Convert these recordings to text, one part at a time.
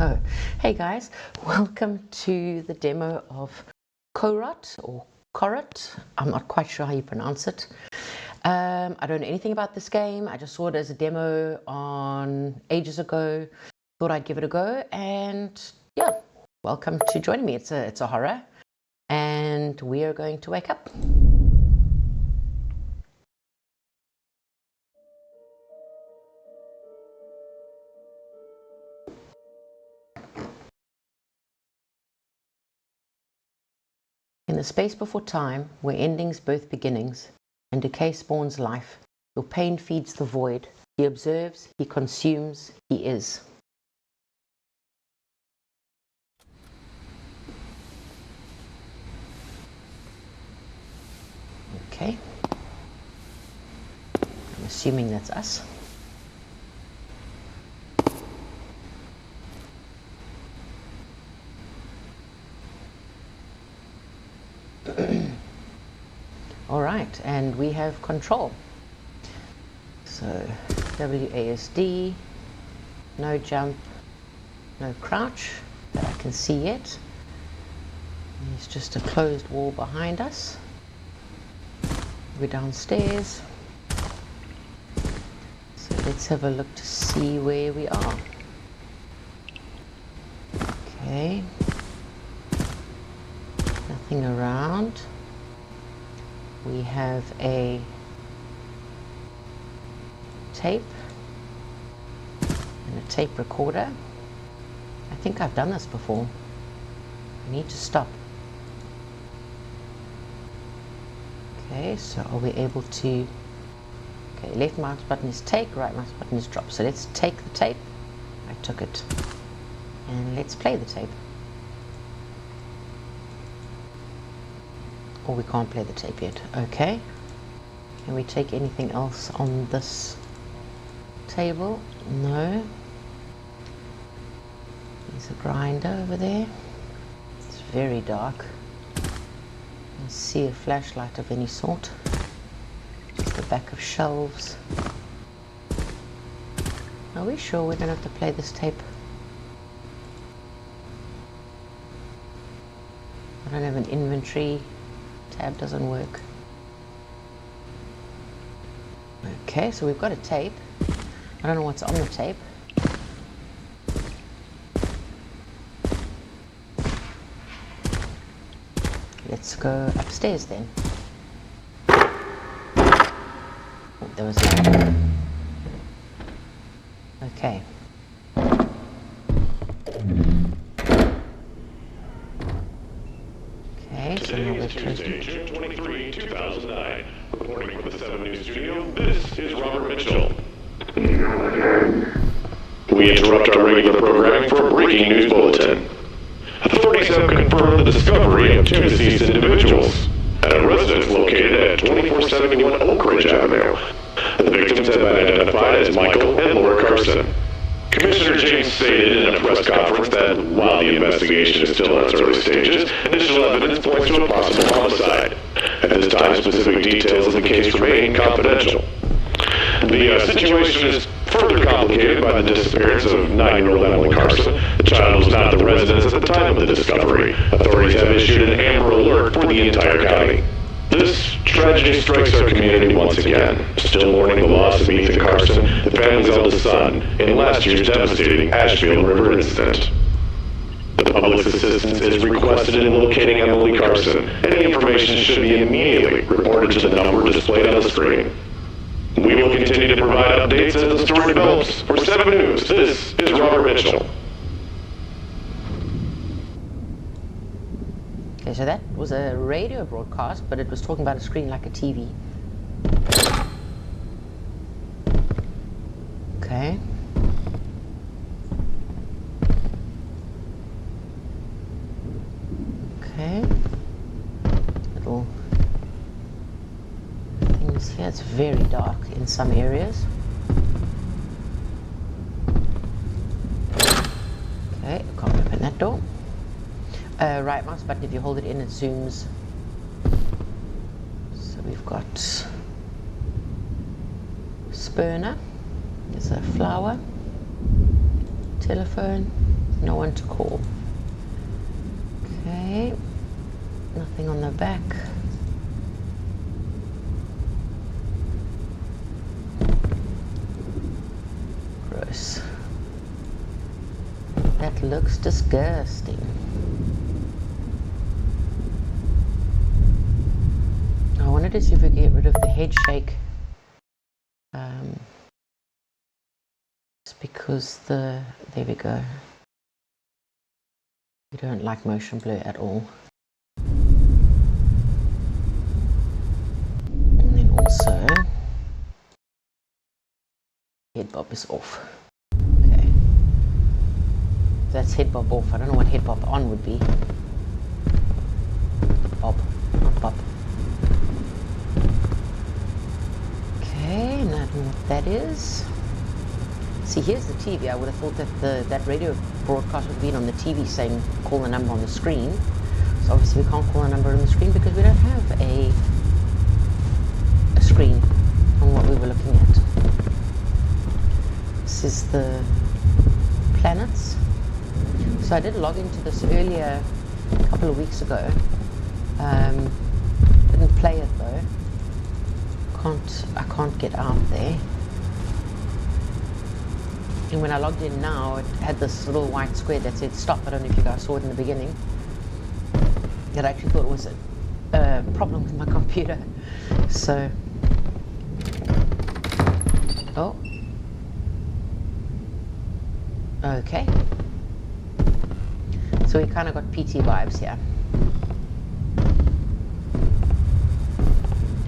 Oh, hey guys, welcome to the demo of CoRoT or CoRoT. I'm not quite sure how you pronounce it. I don't know anything about this game. I just saw it as a demo on ages ago. Thought I'd give it a go, and yeah, welcome to joining me. It's a horror, and we are going to wake up. In the space before time, where endings birth beginnings, and decay spawns life, your pain feeds the void. He observes, he consumes, he is. Okay. I'm assuming that's us. All right, and we have control. So WASD, no jump, no crouch that I can see yet. There's just a closed wall behind us. We're downstairs. So let's have a look to see where we are. Okay. Nothing around. We have a tape and a tape recorder. I think I've done this before. I need to stop. Okay, so are we able to... Okay, left mouse button is take, right mouse button is drop. So let's take the tape. I took it. And let's play the tape. Or we can't play the tape yet. Okay. Can we take anything else on this table? No. There's a grinder over there. It's very dark. I see a flashlight of any sort. Just the back of shelves. Are we sure we're going to have to play this tape? I don't have an inventory. Tab doesn't work. Okay, so we've got a tape. I don't know what's on the tape. Let's go upstairs then. Oh, there was light. Okay. Okay, so now we're Tuesday, June 23, 2009. Reporting from the 7 News studio, this is Robert Mitchell. We interrupt our regular programming for a breaking news bulletin. Authorities have confirmed the discovery of 2 deceased individuals at a residence located at 2471 Oak Ridge Avenue. The victims have been identified as Michael and Laura Carson. Commissioner James stated in a press conference that while the investigation is still in its early stages, initial evidence points to a possible homicide. At this time, specific details of the case remain confidential. The situation is further complicated by the disappearance of 9-year-old Emily Carson. The child was not at the residence at the time of the discovery. Authorities have issued an Amber Alert for the entire county. This tragedy strikes our community once again. Still mourning the loss of Ethan Carson, the family's eldest son, in last year's devastating Ashfield River incident. The public's assistance is requested in locating Emily Carson. Any information should be immediately reported to the number displayed on the screen. We will continue to provide updates as the story develops. For 7 News, this is Robert Mitchell. Okay, so that was a radio broadcast, but it was talking about a screen like a TV. Okay. Okay. Little things here. It's very dark in some areas. Okay, I can't open that door. Right mouse button, if you hold it in, it zooms. So we've got spurner. There's a flower. Telephone. No one to call. Okay. Nothing on the back. Gross. That looks disgusting. I wanted to see if we could get rid of the head shake. Just because there we go. We don't like motion blur at all. And then also, head bob is off. Okay. That's head bob off. I don't know what head bob on would be. Bob, not bob. Okay, now I don't know what that is. See, here's the TV. I would have thought that that radio broadcast would have been on the TV saying call the number on the screen. So obviously we can't call the number on the screen because we don't have a screen on what we were looking at. This is the planets. So I did log into this earlier, a couple of weeks ago. Didn't play it though. I can't get out there. And when I logged in now, it had this little white square that said stop. I don't know if you guys saw it in the beginning. I actually thought it was a problem with my computer. So, oh, okay. So we kind of got PT vibes here.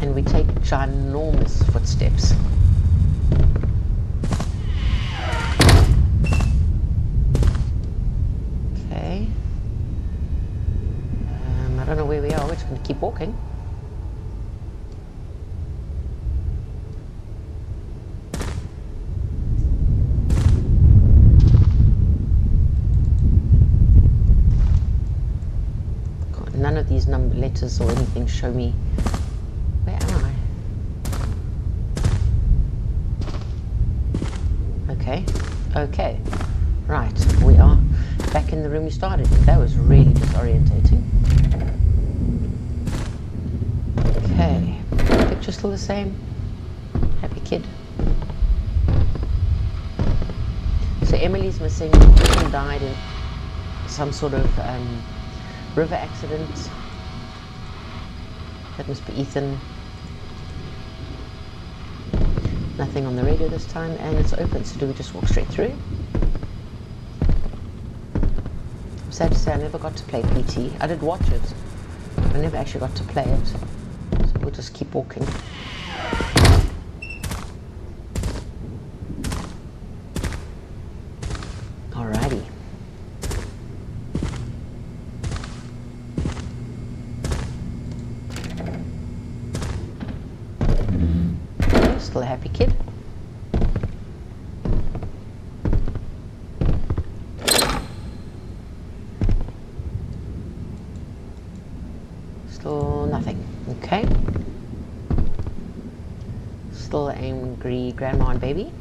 And we take ginormous footsteps. Okay. I don't know where we are. We're just going to keep walking. None of these number letters or anything show me. Where am I? Okay, okay, right, we are back in the room we started in. That was really disorientating. Okay, picture still the same. Happy kid. So Emily's missing. Ethan died in some sort of river accident. That must be Ethan. Nothing on the radio this time, and it's open, so do we just walk straight through? I'm sad to say I never got to play PT. I did watch it, I never actually got to play it. So we'll just keep walking. Alrighty. Still a happy kid. Still nothing. Okay. Still angry grandma and baby.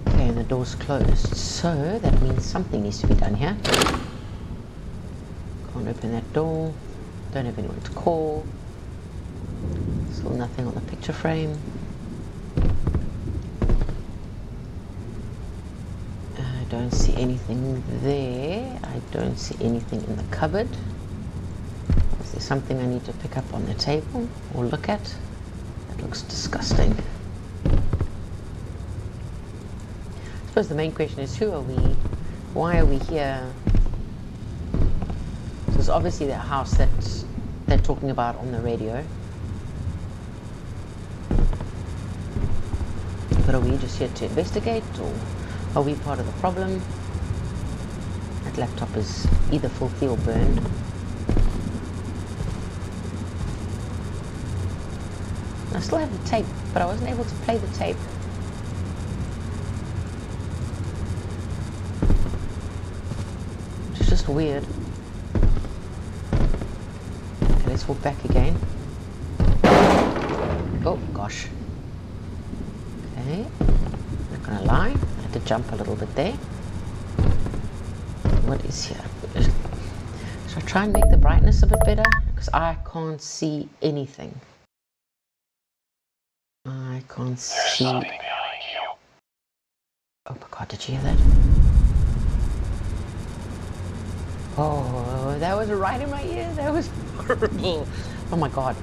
Okay, and the door's closed. So that means something needs to be done here. Can't open that door. Don't have anyone to call. Still nothing on the picture frame. I don't see anything there. I don't see anything in the cupboard. Is there something I need to pick up on the table or look at? That looks disgusting. I suppose the main question is, who are we? Why are we here? So it's obviously the house that they're talking about on the radio. But are we just here to investigate, or are we part of the problem? That laptop is either filthy or burned. I still have the tape, but I wasn't able to play the tape. Which is just weird. Okay, let's walk back again. Oh gosh. Okay, not gonna jump a little bit there. What is here? Should I try and make the brightness a bit better? Because I can't see anything. I can't see. Oh my god, did you hear that? Oh, that was right in my ear. That was horrible. Oh my god.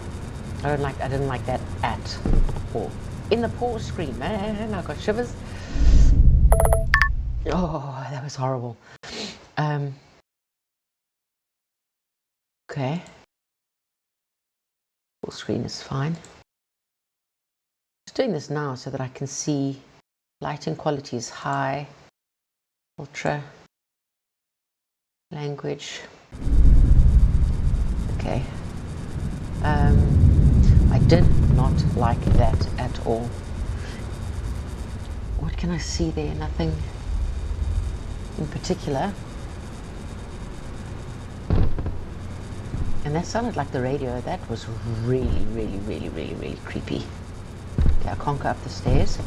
I didn't like that at all. In the pause screen, man, I got shivers. Oh, that was horrible. Okay. Full screen is fine. Just doing this now so that I can see lighting quality is high, ultra, language. Okay. I did not like that at all. What can I see there? Nothing in particular. And that sounded like the radio. That was really, really, really, really, really creepy. Okay, I can't go up the stairs.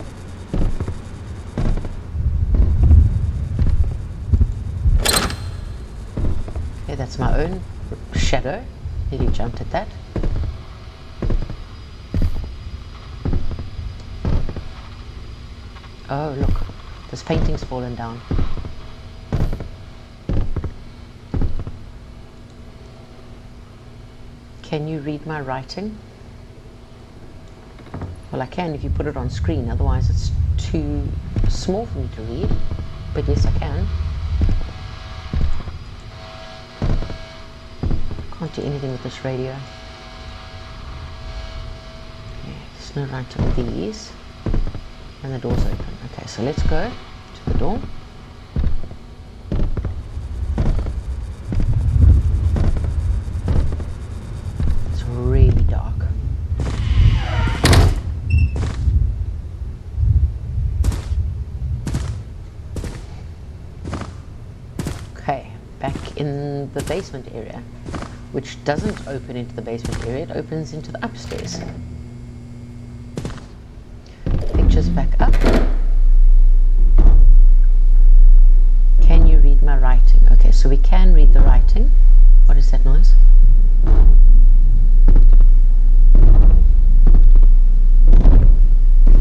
Okay, that's my own shadow. Nearly jumped at that. Oh, look. This painting's fallen down. Can you read my writing? Well, I can if you put it on screen, otherwise it's too small for me to read. But yes, I can. Can't do anything with this radio. Okay, there's no writing with these. And the door's open. Okay, so let's go to the door. Really dark. Okay, back in the basement area, which doesn't open into the basement area, it opens into the upstairs. Pictures back up. Can you read my writing? Okay, so we can read the writing. What is that noise?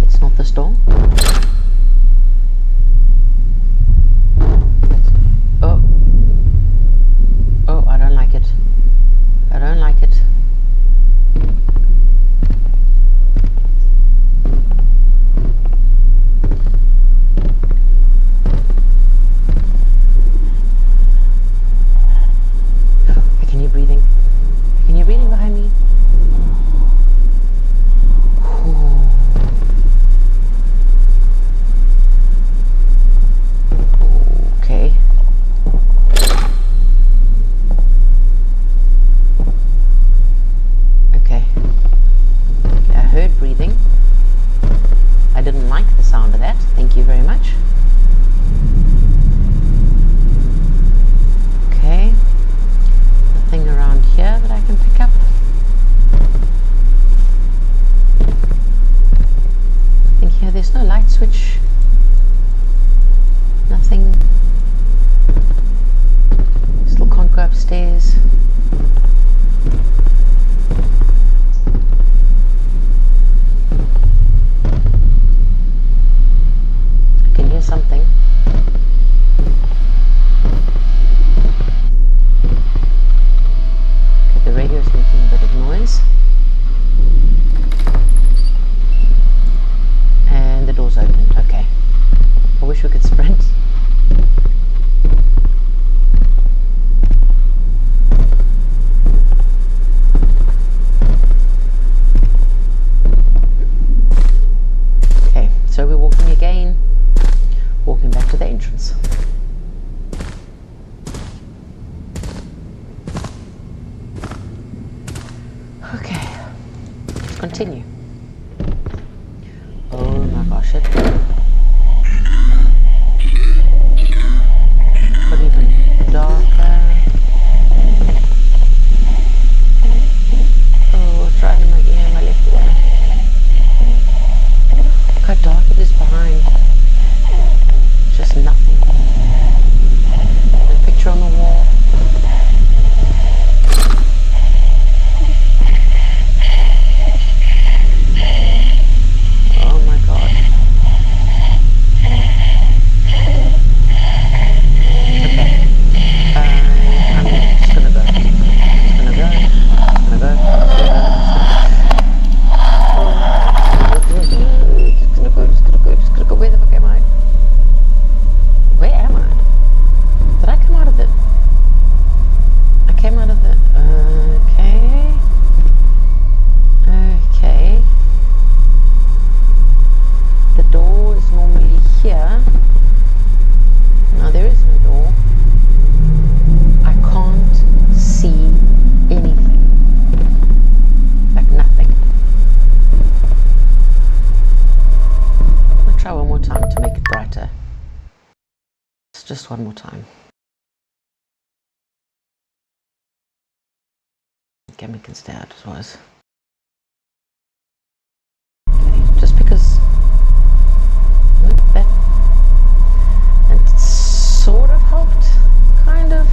It's not this door. Oh. Oh, I don't like it. I don't like it. I can hear breathing. I can hear breathing behind me. Okay. Okay. I heard breathing. I didn't like the sound of that. Thank you very much. Okay. Nothing around here that I can pick up. Nothing here. There's no light switch. Nothing. Still can't go upstairs. I can hear something. Okay, the radio is making a bit of noise. And the door's opened. Okay. I wish we could sprint. Okay, so we're walking again, walking back to the entrance. Okay, let's continue. Oh my gosh, it got even darker. Oh, it's right in my ear, my left ear. Look how dark it is behind. just one more time. Okay, we can stay out as was. Okay, just because that sort of helped, kind of.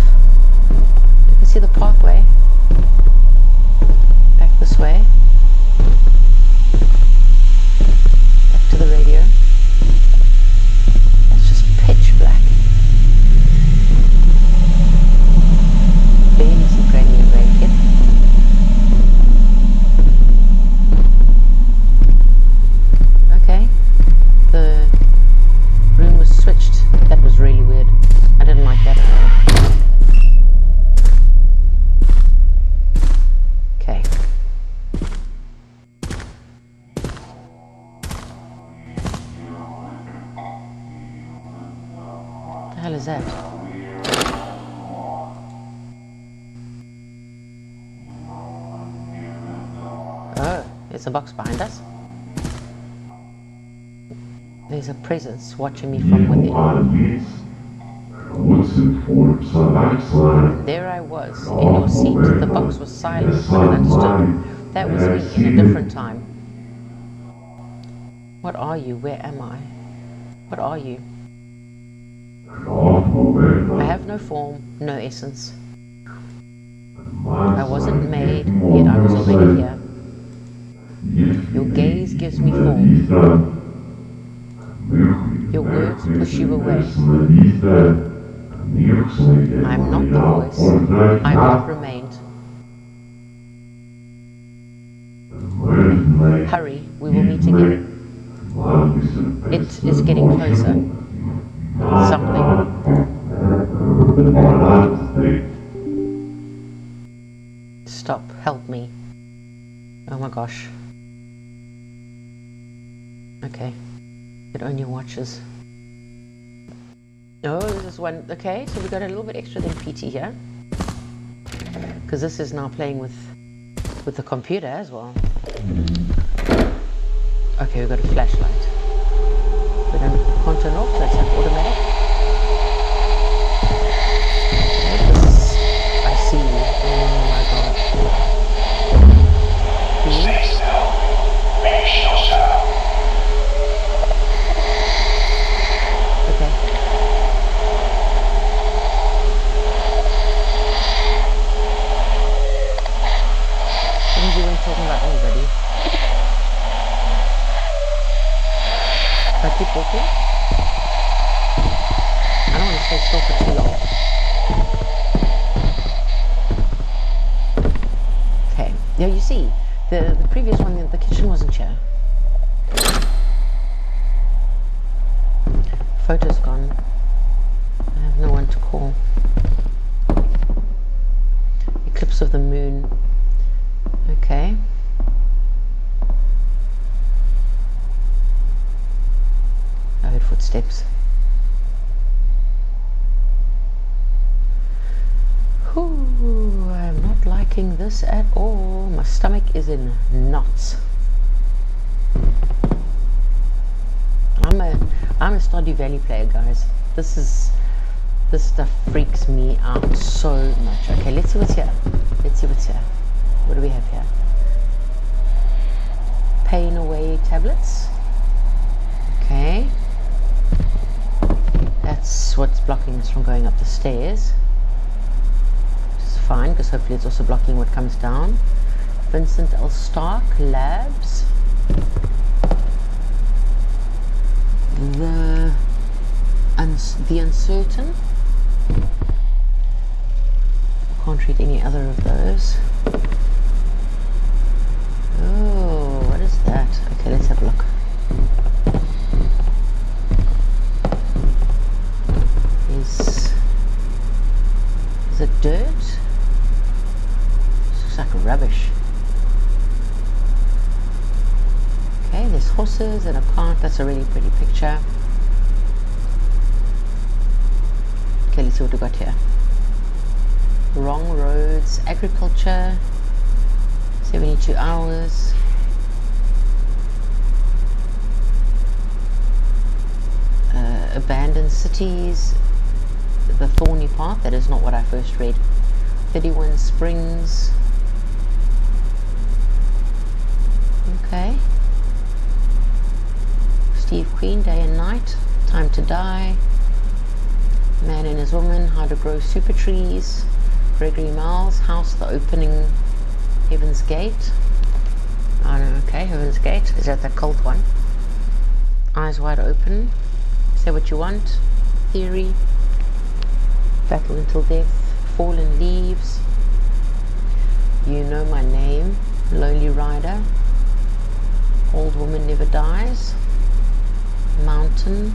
You can see the pathway back this way, back to the radio. That's just pitch black. Barely see Granny and Grandkid. Okay, the room was switched. That was really weird. I didn't like that at all. Okay. What the hell is that? Oh, there's a box behind us. There's a presence watching me from within. There I was, in your seat. The box was silent, but it understood. That was me in a different time. What are you? Where am I? What are you? I have no form, no essence. I wasn't made, yet I was already here. Your gaze gives me form. Your words push you away. I'm not the voice. I'm what remained. Hurry, we will meet again. It is getting closer. Something. Stop, help me. Oh my gosh. Okay. It only watches. Oh, this is one. Okay, so we got a little bit extra than PT here, because this is now playing with the computer as well. Okay, we've got a flashlight. We can't turn off, so it's like automatic. I see you. Oh my god. Stay still. Be shelter. Okay. Didn't you weren't talking about anybody? If I keep walking, I don't want to stay still for too long. Okay, yeah, you see, the previous one, the kitchen wasn't here. Photo's gone. I have no one to call. Eclipse of the moon. Okay. I heard footsteps. Whew, I'm not liking this at all. My stomach is in knots. I'm a Stardew Valley player, guys. This stuff freaks me out so much. Okay, let's see what's here. Let's see what's here. What do we have here? Pain away tablets. Okay. That's what's blocking us from going up the stairs. Which is fine, because hopefully it's also blocking what comes down. Vincent L. Stark Labs. The Uncertain. Can't read any other of those. Oh, what is that? Okay, let's have a look. Is it dirt? This looks like rubbish. Okay, there's horses and a cart. That's a really pretty picture. Okay, let's see what we got here. Wrong roads, agriculture, 72 hours. Abandoned cities, the thorny path. That is not what I first read. 31 Springs. Okay. Steve Queen, Day and Night. Time to Die. Man and His Woman, How to Grow Super Trees. Gregory Miles, House, The Opening, Heaven's Gate. Oh no, okay, Heaven's Gate. Is that the cult one? Eyes Wide Open. Say What You Want. Theory. Battle Until Death. Fallen Leaves. You Know My Name. Lonely Rider. Old Woman Never Dies. Mountain.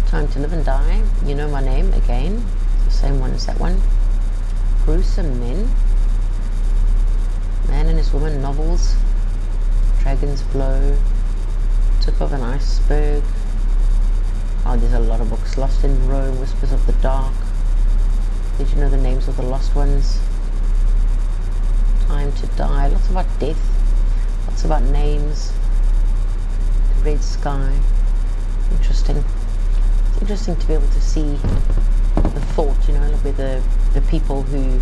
Time to Live and Die. You Know My Name, again. It's the same one as that one. Gruesome Men. Man and His Woman novels. Dragon's Blow. Tip of an Iceberg. Oh, there's a lot of books. Lost in Rome, Whispers of the Dark. Did you know the names of the lost ones? Time to Die. Lots about death. Lots about names. The Red Sky. Interesting. It's interesting to be able to see the thought, you know, with the people who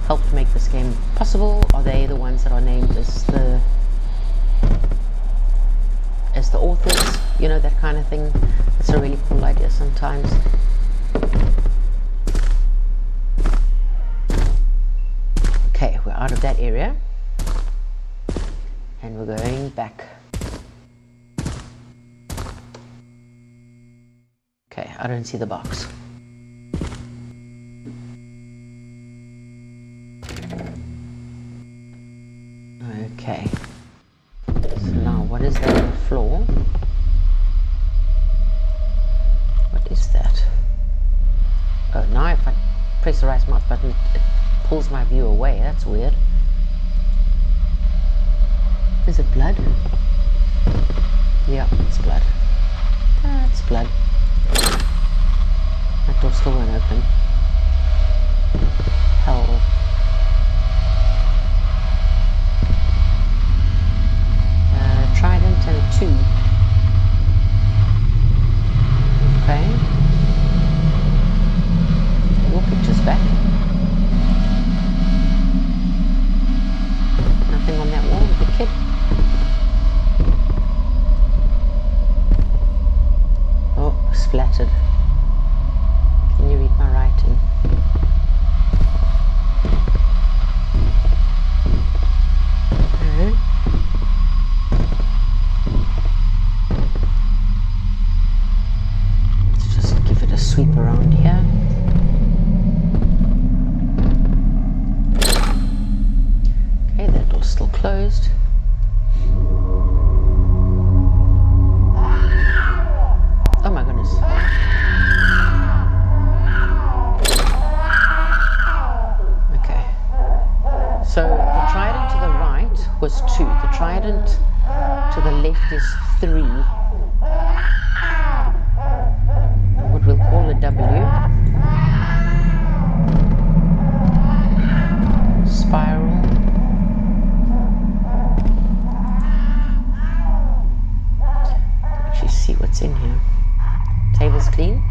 helped make this game possible. Are they the ones that are named as the authors, you know, that kind of thing. It's a really cool idea sometimes. Okay, we're out of that area and we're going back. Okay, I don't see the box. Okay. So now, what is that on the floor? What is that? Oh, now if I press the right mouse button, it pulls my view away. That's weird. Is it blood? Yeah, it's blood. That's blood. That door still won't open. Hell. Trident and a 2. Okay. Your picture's back. Nothing on that wall with the kid. Oh, splattered. Can you read my writing? Sweep around here. Okay, that door's still closed. Oh my goodness. Okay. So the trident to the right was 2. The trident to the left is 3. We'll call it W. Spiral. Actually see what's in here. Table's clean.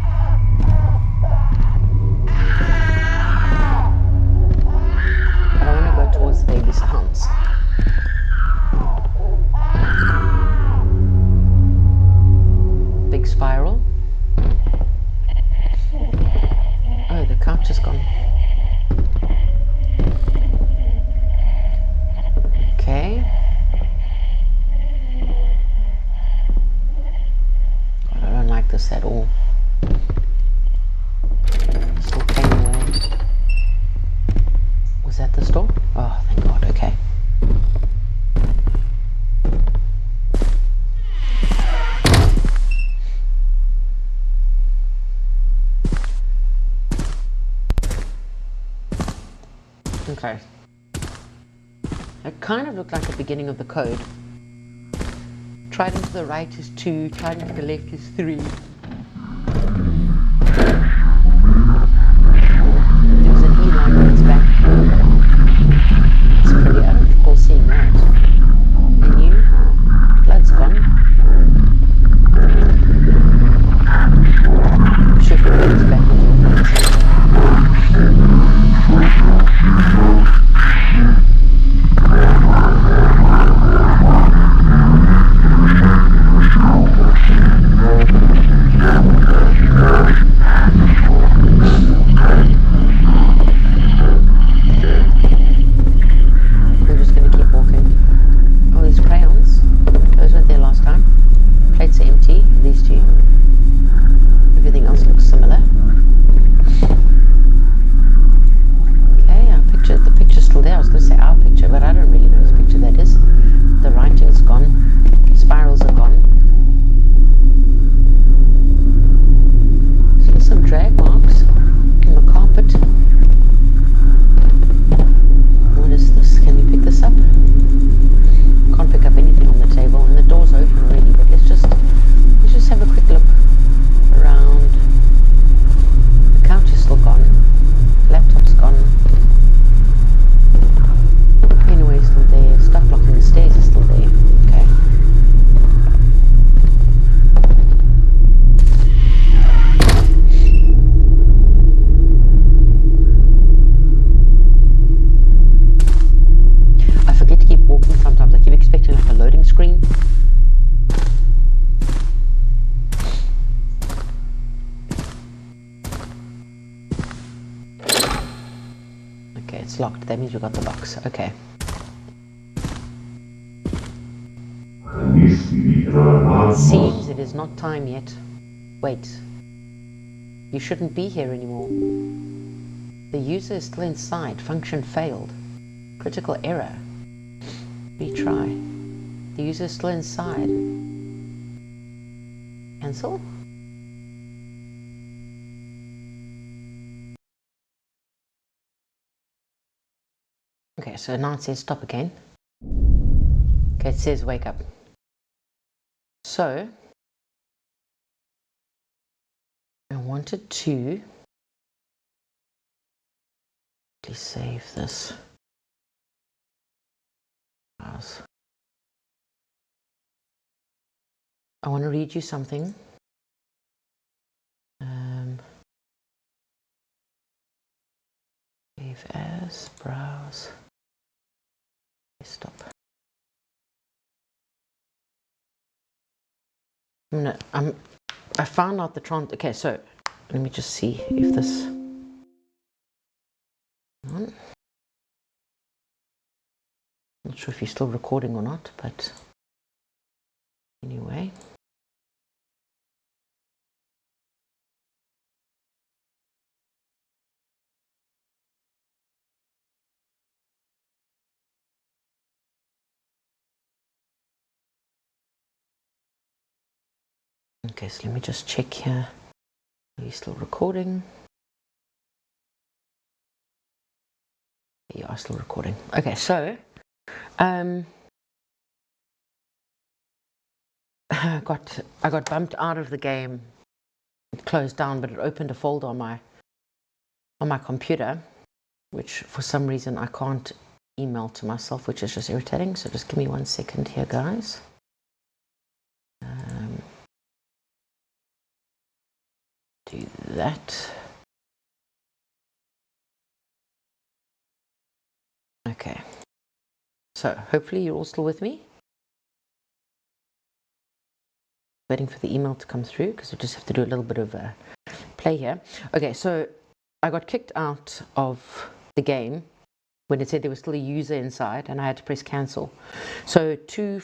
But I want to go towards the baby sounds. Big spiral. Oh, the couch is gone. Okay. God, I don't like this at all. Still came away. Was that the store? Oh, thank God. Okay. Okay. It kind of looked like the beginning of the code. Trident to the right is 2, trident to the left is 3. There's an E line on its back. It's pretty, I don't recall seeing that. Menu, blood's gone. Shift goes back into the front. It's locked. That means we got the box. Okay. It seems it is not time yet. Wait. You shouldn't be here anymore. The user is still inside. Function failed. Critical error. Retry. The user is still inside. Cancel? Okay, so now it says stop again. Okay, it says wake up. So, I wanted to save this. I want to read you something. Save as, browse, stop. I found out the okay, so let me just see if this. Not sure if you're still recording or not, but anyway. Okay, so let me just check here. Are you still recording? You are still recording. Okay, so I got bumped out of the game. It closed down, but it opened a folder on my computer, which for some reason I can't email to myself, which is just irritating. So just give me 1 second here, guys. Do that. Okay. So hopefully you're all still with me. Waiting for the email to come through because we just have to do a little bit of a play here. Okay, so I got kicked out of the game when it said there was still a user inside and I had to press cancel. So 2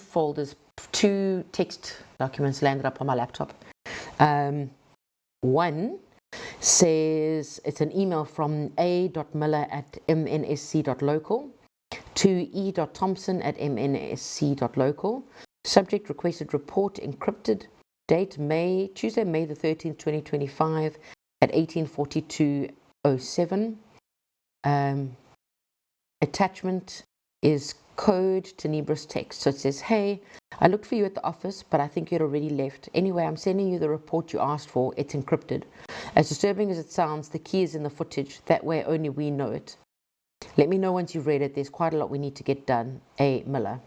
text documents landed up on my laptop. One says it's an email from a.miller@mnsc.local to e.thompson@mnsc.local. Subject requested report encrypted. Date Tuesday, May the 13th, 2025 at 18:42:07. Attachment is code Tenebris text. So it says, hey, I looked for you at the office, but I think you'd already left. Anyway, I'm sending you the report you asked for. It's encrypted. As disturbing as it sounds, the key is in the footage. That way only we know it. Let me know once you've read it. There's quite a lot we need to get done. A. Miller.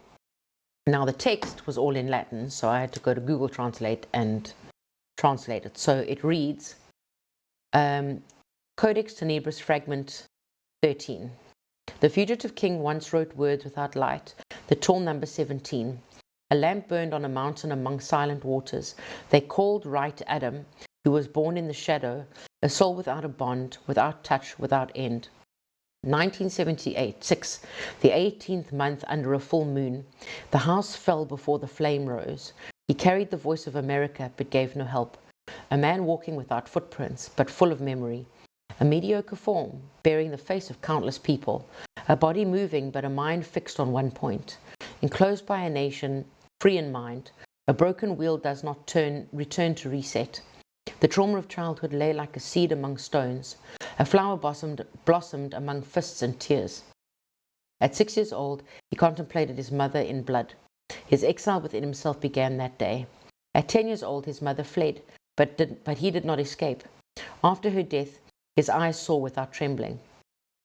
Now the text was all in Latin, so I had to go to Google Translate and translate it. So it reads, Codex Tenebris Fragment 13. The fugitive king once wrote words without light, the tall number 17. A lamp burned on a mountain among silent waters. They called right Adam, who was born in the shadow, a soul without a bond, without touch, without end. 1978, 6. The 18th month under a full moon. The house fell before the flame rose. He carried the voice of America, but gave no help. A man walking without footprints, but full of memory. A mediocre form, bearing the face of countless people. A body moving, but a mind fixed on one point. Enclosed by a nation, free in mind. A broken wheel does not return to reset. The trauma of childhood lay like a seed among stones. A flower blossomed among fists and tears. At 6 years old, he contemplated his mother in blood. His exile within himself began that day. At 10 years old, his mother fled, but he did not escape. After her death, his eyes saw without trembling.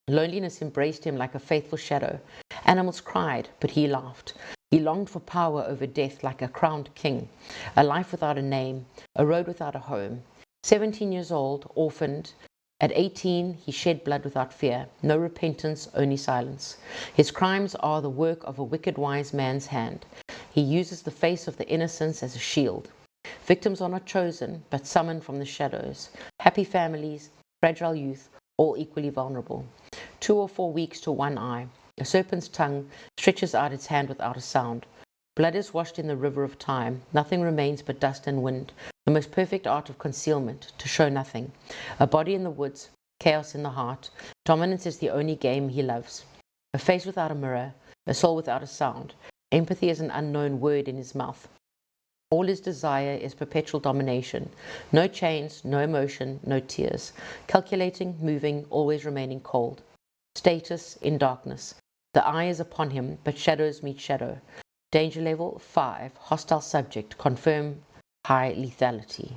Loneliness embraced him like a faithful shadow. Animals cried, but he laughed. He longed for power over death like a crowned king. A life without a name, a road without a home. 17 years old, orphaned. At 18, he shed blood without fear. No repentance, only silence. His crimes are the work of a wicked wise man's hand. He uses the face of the innocents as a shield. Victims are not chosen, but summoned from the shadows. Happy families, fragile youth, all equally vulnerable. 2 or 4 weeks to one eye. A serpent's tongue stretches out its hand without a sound. Blood is washed in the river of time. Nothing remains but dust and wind. The most perfect art of concealment, to show nothing. A body in the woods, chaos in the heart. Dominance is the only game he loves. A face without a mirror, a soul without a sound. Empathy is an unknown word in his mouth. All his desire is perpetual domination. No chains, no emotion, no tears. Calculating, moving, always remaining cold. Status in darkness. The eye is upon him, but shadows meet shadow. Danger level 5. Hostile subject. Confirm high lethality.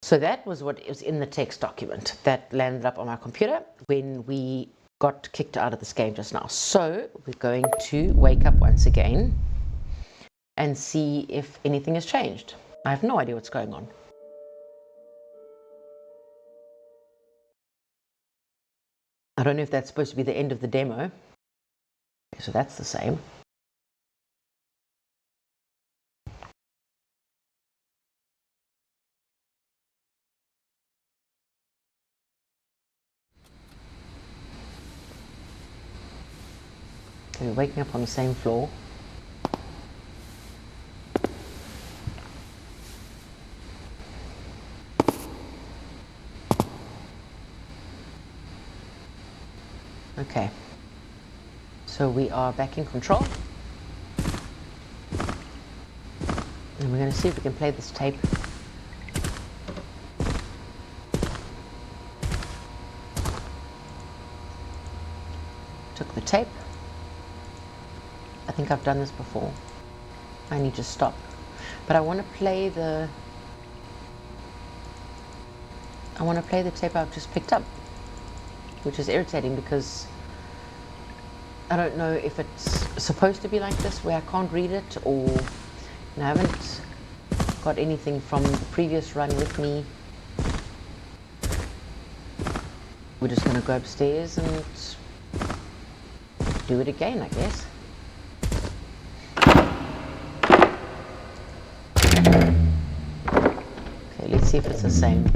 So that was what was in the text document that landed up on my computer when we got kicked out of this game just now. So we're going to wake up once again and see if anything has changed. I have no idea what's going on. I don't know if that's supposed to be the end of the demo. Okay, so that's the same. So we're waking up on the same floor. Okay, so we are back in control, and we're going to see if we can play this tape. Took the tape. I think I've done this before. I need to stop, but I want to play the tape I've just picked up, which is irritating because I don't know if it's supposed to be like this where I can't read it, or I haven't got anything from the previous run with me. We're just going to go upstairs and do it again, I guess. Okay, let's see if it's the same.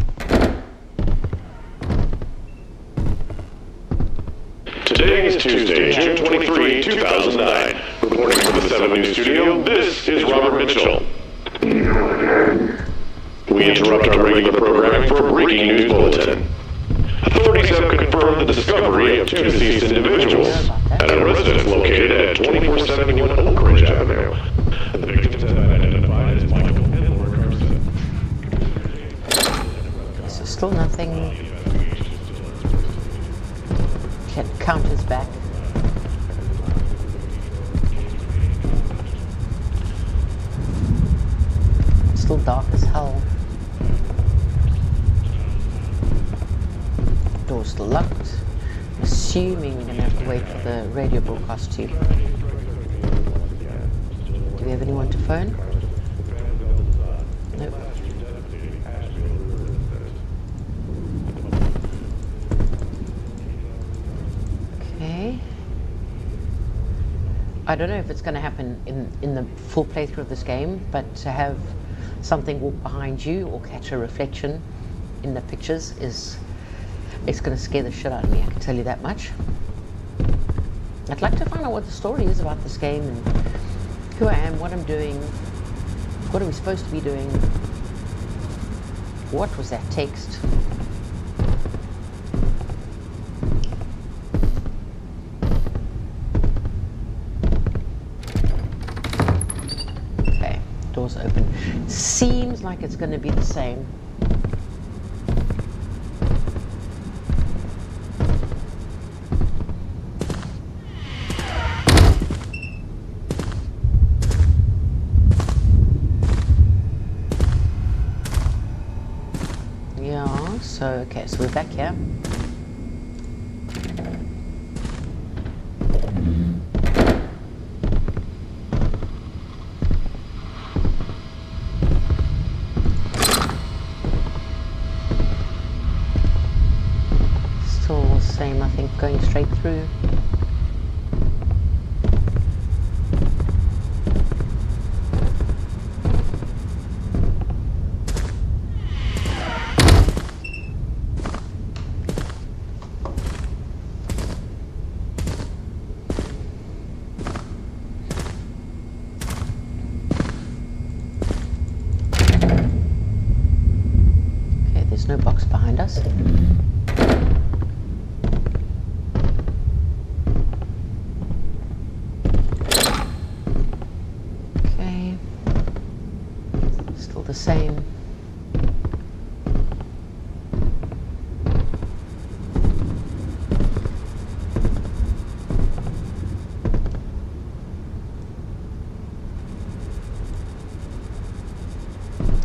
Today is Tuesday, June 23, 2009. Reporting from the 7 News Studio, this is Robert Mitchell. We interrupt our regular programming for a breaking news bulletin. Authorities have confirmed the discovery of 2 deceased individuals at a residence located at 2471 Oak Ridge Avenue. The victims have been identified as Michael and Laura Carson. So still nothing. Counters back. Still dark as hell. Door's still locked. Assuming we're going to have to wait for the radio broadcast too. Do we have anyone to phone? Nope. I don't know if it's going to happen in the full playthrough of this game, but to have something walk behind you or catch a reflection in the pictures it's going to scare the shit out of me, I can tell you that much. I'd like to find out what the story is about this game and who I am, what I'm doing, what are we supposed to be doing, what was that text. Doors open. Seems like it's going to be the same. Yeah, so okay, so we're back here. Same, I think, going straight through. there's no box behind us. Okay, still the same.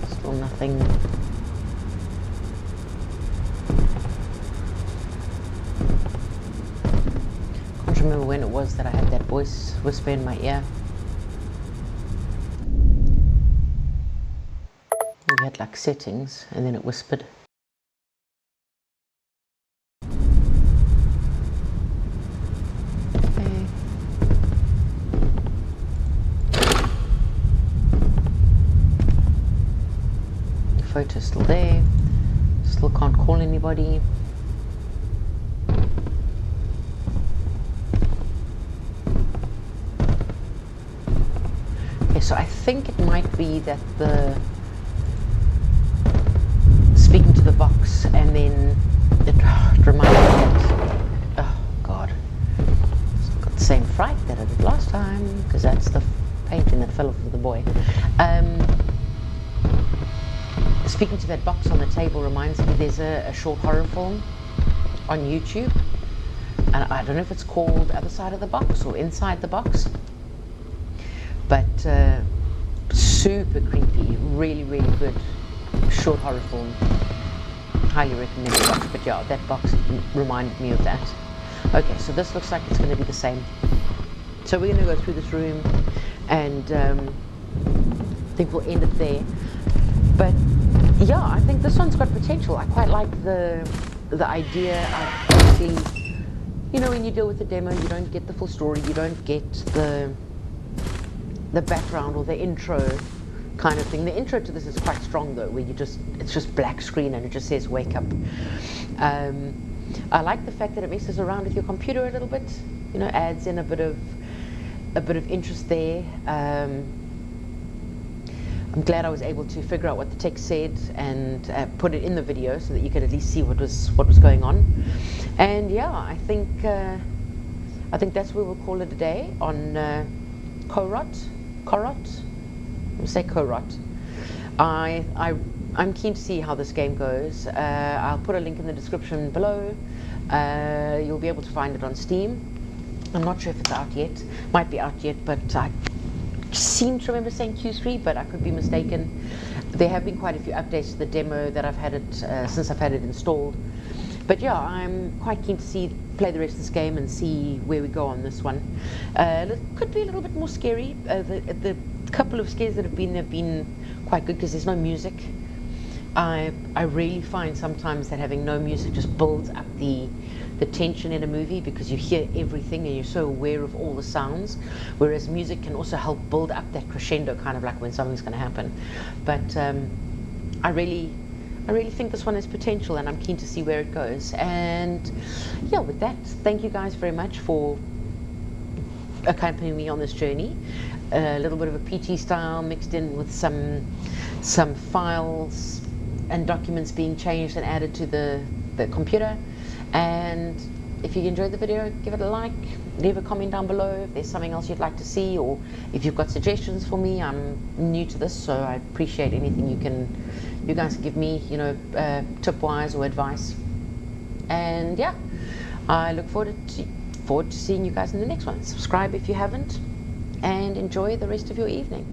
Still nothing. Can't remember when it was that I had that voice whisper in my ear. We had like settings and then it whispered. Okay. The photo's still there. Still can't call anybody. Okay, so I think it might be that the speaking to the box and then it reminded me that, oh god, still got the same fright that I did last time, because that's the painting that fell off of the boy. Speaking to that box on the table reminds me there's a short horror film on YouTube, and I don't know if it's called Other Side of the Box or Inside the Box, but super creepy, really good short horror film. Highly recommend the box, but yeah, that box reminded me of that. Okay, so this looks like it's going to be the same. So we're going to go through this room, and I think we'll end it there. But yeah, I think this one's got potential. I quite like the idea of, obviously, you know, when you deal with a demo, you don't get the full story, you don't get the background or the intro kind of thing. The intro to this is quite strong though, where it's just black screen and it just says wake up. I like the fact that it messes around with your computer a little bit, you know, adds in a bit of interest there. I'm glad I was able to figure out what the text said and put it in the video so that you could at least see what was going on. And yeah, I think that's where we'll call it a day on CoRoT. We'll say CoRoT. I'm keen to see how this game goes. I'll put a link in the description below. You'll be able to find it on Steam. I'm not sure if it's out yet. Might be out yet, but I seem to remember saying Q3, but I could be mistaken. There have been quite a few updates to the demo that I've had it since I've had it installed. But yeah, I'm quite keen to play the rest of this game and see where we go on this one. It could be a little bit more scary. The couple of scares that have been quite good because there's no music. I really find sometimes that having no music just builds up the tension in a movie, because you hear everything and you're so aware of all the sounds, whereas music can also help build up that crescendo, kind of like when something's going to happen. But I really think this one has potential, and I'm keen to see where it goes. And yeah, with that, thank you guys very much for accompanying me on this journey. A little bit of a PT style mixed in with some files and documents being changed and added to the computer. And if you enjoyed the video, give it a like, leave a comment down below if there's something else you'd like to see, or if you've got suggestions for me. I'm new to this, so I appreciate anything you guys give me, you know, tip-wise or advice. And yeah, I look forward to seeing you guys in the next one. Subscribe if you haven't, and enjoy the rest of your evening.